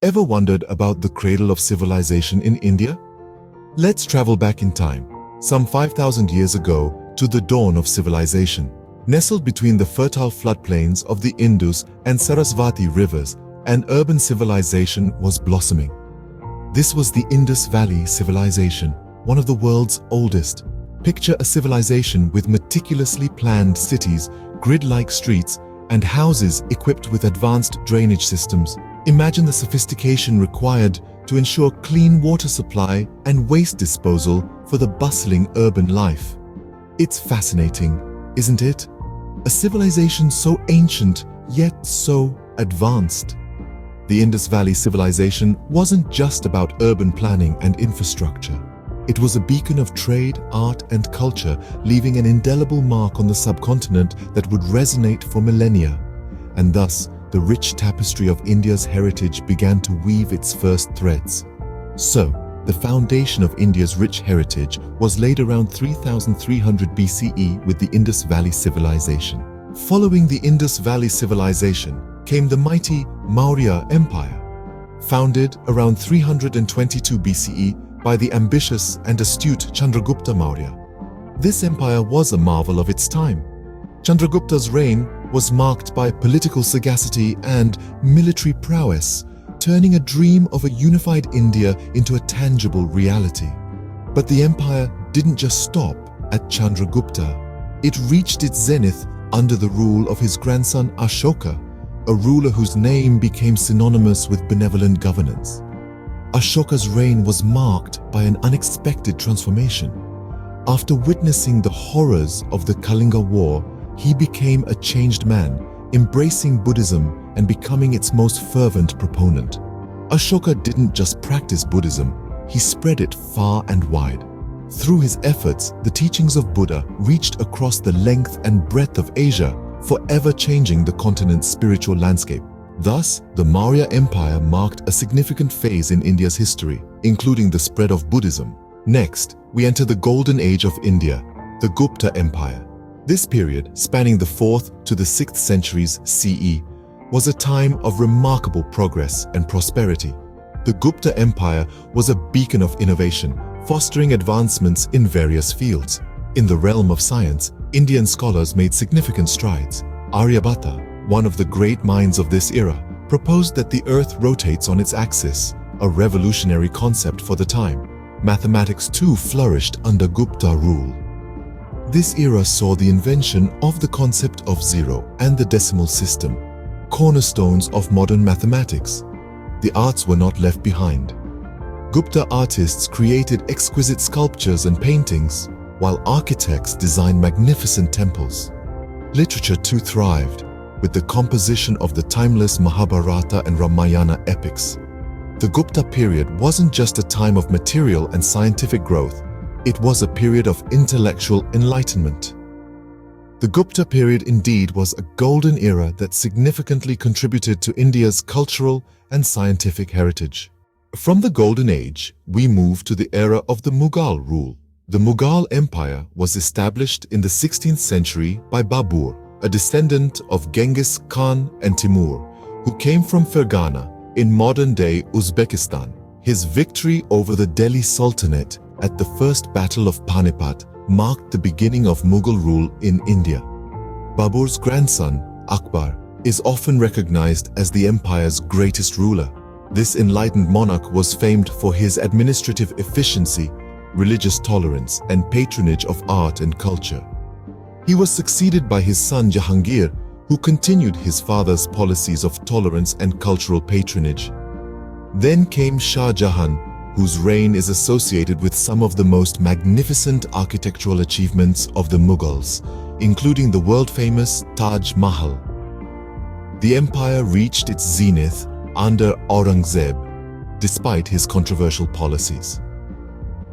Ever wondered about the cradle of civilization in India? Let's travel back in time, some 5,000 years ago, to the dawn of civilization. Nestled between the fertile floodplains of the Indus and Sarasvati rivers, an urban civilization was blossoming. This was the Indus Valley Civilization, one of the world's oldest. Picture a civilization with meticulously planned cities, grid-like streets, and houses equipped with advanced drainage systems. Imagine the sophistication required to ensure clean water supply and waste disposal for the bustling urban life. It's fascinating, isn't it? A civilization so ancient, yet so advanced. The Indus Valley Civilization wasn't just about urban planning and infrastructure. It was a beacon of trade, art, and culture, leaving an indelible mark on the subcontinent that would resonate for millennia. And thus, the rich tapestry of India's heritage began to weave its first threads. So, the foundation of India's rich heritage was laid around 3300 BCE with the Indus Valley Civilization. Following the Indus Valley Civilization came the mighty Maurya Empire, founded around 322 BCE by the ambitious and astute Chandragupta Maurya. This empire was a marvel of its time. Chandragupta's reign was marked by political sagacity and military prowess, turning a dream of a unified India into a tangible reality. But the empire didn't just stop at Chandragupta. It reached its zenith under the rule of his grandson Ashoka, a ruler whose name became synonymous with benevolent governance. Ashoka's reign was marked by an unexpected transformation. After witnessing the horrors of the Kalinga War, he became a changed man, embracing Buddhism and becoming its most fervent proponent. Ashoka didn't just practice Buddhism, he spread it far and wide. Through his efforts, the teachings of Buddha reached across the length and breadth of Asia, forever changing the continent's spiritual landscape. Thus, the Maurya Empire marked a significant phase in India's history, including the spread of Buddhism. Next, we enter the Golden Age of India, the Gupta Empire. This period, spanning the 4th to the 6th centuries CE, was a time of remarkable progress and prosperity. The Gupta Empire was a beacon of innovation, fostering advancements in various fields. In the realm of science, Indian scholars made significant strides. Aryabhata, one of the great minds of this era, proposed that the Earth rotates on its axis, a revolutionary concept for the time. Mathematics too flourished under Gupta rule. This era saw the invention of the concept of zero and the decimal system, cornerstones of modern mathematics. The arts were not left behind. Gupta artists created exquisite sculptures and paintings, while architects designed magnificent temples. Literature too thrived, with the composition of the timeless Mahabharata and Ramayana epics. The Gupta period wasn't just a time of material and scientific growth, it was a period of intellectual enlightenment. The Gupta period indeed was a golden era that significantly contributed to India's cultural and scientific heritage. From the Golden Age, we move to the era of the Mughal rule. The Mughal Empire was established in the 16th century by Babur, a descendant of Genghis Khan and Timur, who came from Fergana in modern-day Uzbekistan. His victory over the Delhi Sultanate at the First Battle of Panipat marked the beginning of Mughal rule in India. Babur's grandson, Akbar, is often recognized as the empire's greatest ruler. This enlightened monarch was famed for his administrative efficiency, religious tolerance, and patronage of art and culture. He was succeeded by his son Jahangir, who continued his father's policies of tolerance and cultural patronage. Then came Shah Jahan, whose reign is associated with some of the most magnificent architectural achievements of the Mughals, including the world-famous Taj Mahal. The empire reached its zenith under Aurangzeb, despite his controversial policies.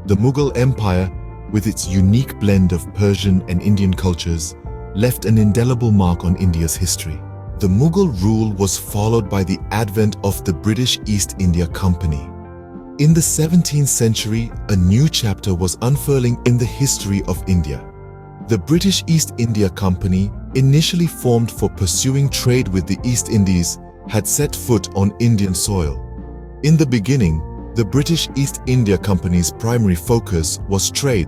The Mughal Empire, with its unique blend of Persian and Indian cultures, left an indelible mark on India's history. The Mughal rule was followed by the advent of the British East India Company. In the 17th century, a new chapter was unfurling in the history of India. The British East India Company, initially formed for pursuing trade with the East Indies, had set foot on Indian soil. In the beginning, the British East India Company's primary focus was trade.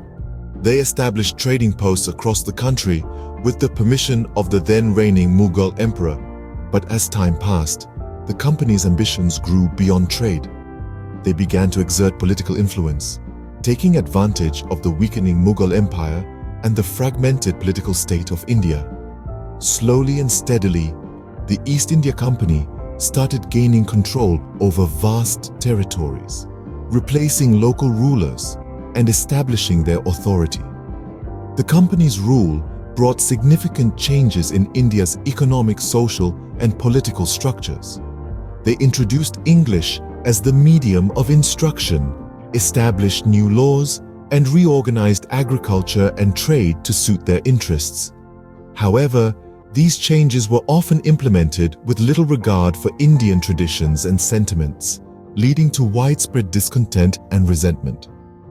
They established trading posts across the country with the permission of the then reigning Mughal emperor. But as time passed, the company's ambitions grew beyond trade. They began to exert political influence, taking advantage of the weakening Mughal Empire and the fragmented political state of India. Slowly and steadily, the East India Company started gaining control over vast territories, replacing local rulers and establishing their authority. The company's rule brought significant changes in India's economic, social, and political structures. They introduced English as the medium of instruction, established new laws, and reorganized agriculture and trade to suit their interests. However, these changes were often implemented with little regard for Indian traditions and sentiments, leading to widespread discontent and resentment.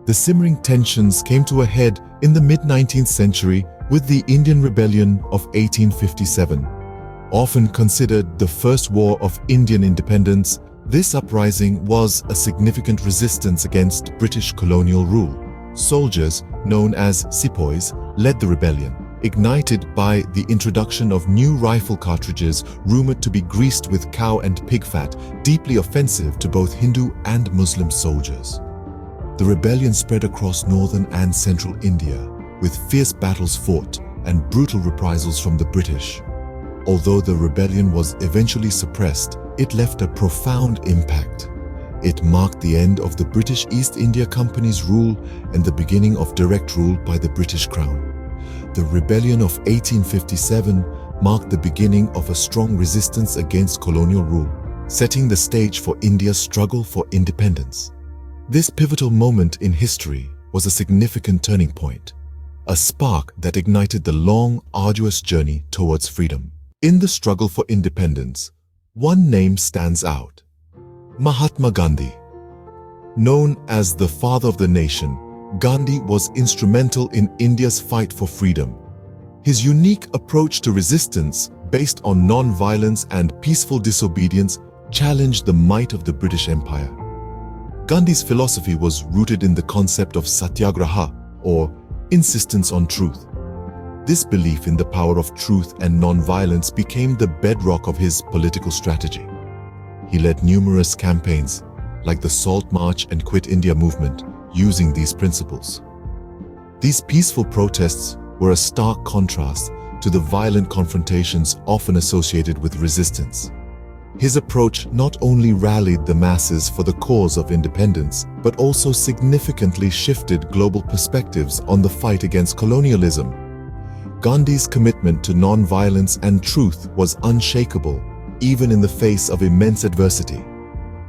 The simmering tensions came to a head in the mid-19th century with the Indian Rebellion of 1857. Often considered the first war of Indian independence, this uprising was a significant resistance against British colonial rule. Soldiers, known as sepoys, led the rebellion, ignited by the introduction of new rifle cartridges rumored to be greased with cow and pig fat, deeply offensive to both Hindu and Muslim soldiers. The rebellion spread across northern and central India, with fierce battles fought and brutal reprisals from the British. Although the rebellion was eventually suppressed, it left a profound impact. It marked the end of the British East India Company's rule and the beginning of direct rule by the British Crown. The Rebellion of 1857 marked the beginning of a strong resistance against colonial rule, setting the stage for India's struggle for independence. This pivotal moment in history was a significant turning point, a spark that ignited the long, arduous journey towards freedom. In the struggle for independence, one name stands out: Mahatma Gandhi. Known as the father of the nation, Gandhi was instrumental in India's fight for freedom. His unique approach to resistance, based on non-violence and peaceful disobedience, challenged the might of the British Empire. Gandhi's philosophy was rooted in the concept of satyagraha, or insistence on truth. This belief in the power of truth and non-violence became the bedrock of his political strategy. He led numerous campaigns, like the Salt March and Quit India movement, using these principles. These peaceful protests were a stark contrast to the violent confrontations often associated with resistance. His approach not only rallied the masses for the cause of independence, but also significantly shifted global perspectives on the fight against colonialism. Gandhi's commitment to non-violence and truth was unshakable, even in the face of immense adversity.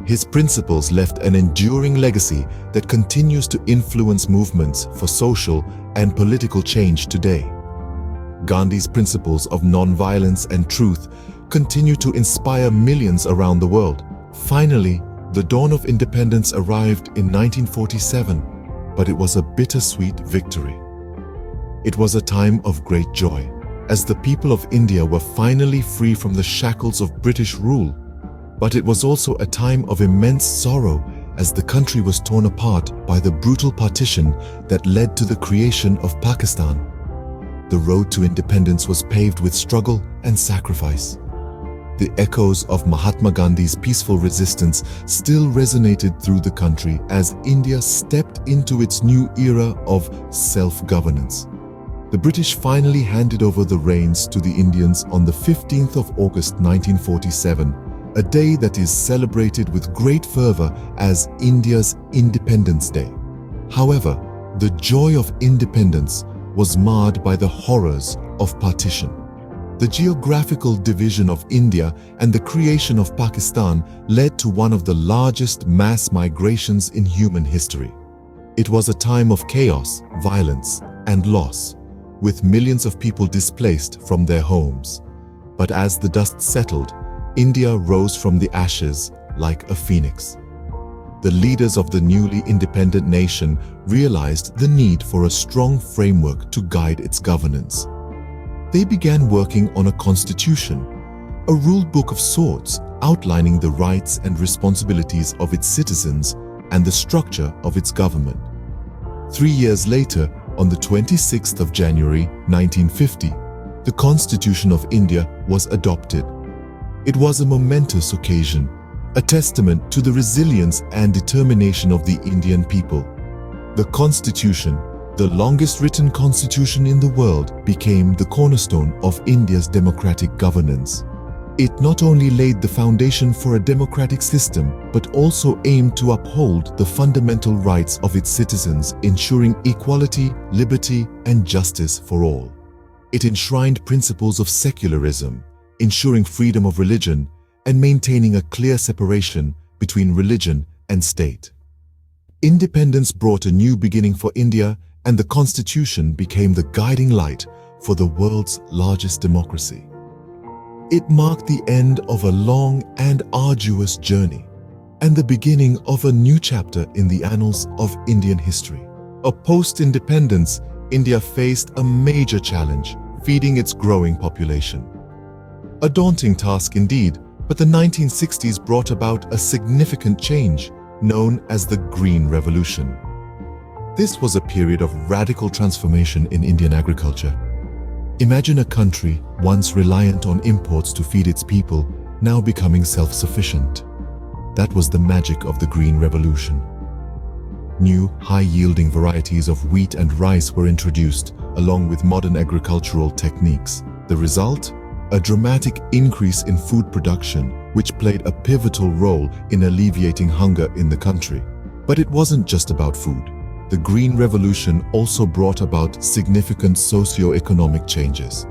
His principles left an enduring legacy that continues to influence movements for social and political change today. Gandhi's principles of non-violence and truth continue to inspire millions around the world. Finally, the dawn of independence arrived in 1947, but it was a bittersweet victory. It was a time of great joy, as the people of India were finally free from the shackles of British rule. But it was also a time of immense sorrow, as the country was torn apart by the brutal partition that led to the creation of Pakistan. The road to independence was paved with struggle and sacrifice. The echoes of Mahatma Gandhi's peaceful resistance still resonated through the country as India stepped into its new era of self-governance. The British finally handed over the reins to the Indians on the 15th of August 1947, a day that is celebrated with great fervor as India's Independence Day. However, the joy of independence was marred by the horrors of partition. The geographical division of India and the creation of Pakistan led to one of the largest mass migrations in human history. It was a time of chaos, violence, and loss, with millions of people displaced from their homes. But as the dust settled, India rose from the ashes like a phoenix. The leaders of the newly independent nation realized the need for a strong framework to guide its governance. They began working on a constitution, a rule book of sorts outlining the rights and responsibilities of its citizens and the structure of its government. 3 years later, on the 26th of January 1950, the Constitution of India was adopted. It was a momentous occasion, a testament to the resilience and determination of the Indian people. The Constitution, the longest written constitution in the world, became the cornerstone of India's democratic governance. It not only laid the foundation for a democratic system, but also aimed to uphold the fundamental rights of its citizens, ensuring equality, liberty, and justice for all. It enshrined principles of secularism, ensuring freedom of religion, and maintaining a clear separation between religion and state. Independence brought a new beginning for India, and the Constitution became the guiding light for the world's largest democracy. It marked the end of a long and arduous journey, and the beginning of a new chapter in the annals of Indian history. Post-independence, India faced a major challenge, feeding its growing population. A daunting task indeed, but the 1960s brought about a significant change known as the Green Revolution. This was a period of radical transformation in Indian agriculture. Imagine a country once reliant on imports to feed its people, now becoming self-sufficient. That was the magic of the Green Revolution. New, high-yielding varieties of wheat and rice were introduced, along with modern agricultural techniques. The result? A dramatic increase in food production, which played a pivotal role in alleviating hunger in the country. But it wasn't just about food. The Green Revolution also brought about significant socio-economic changes.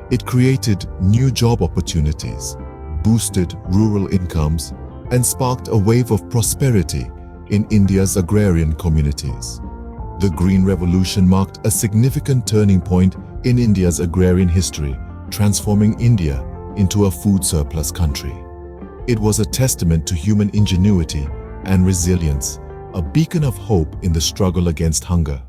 It created new job opportunities, boosted rural incomes, and sparked a wave of prosperity in India's agrarian communities. The Green Revolution marked a significant turning point in India's agrarian history, transforming India into a food surplus country. It was a testament to human ingenuity and resilience, a beacon of hope in the struggle against hunger.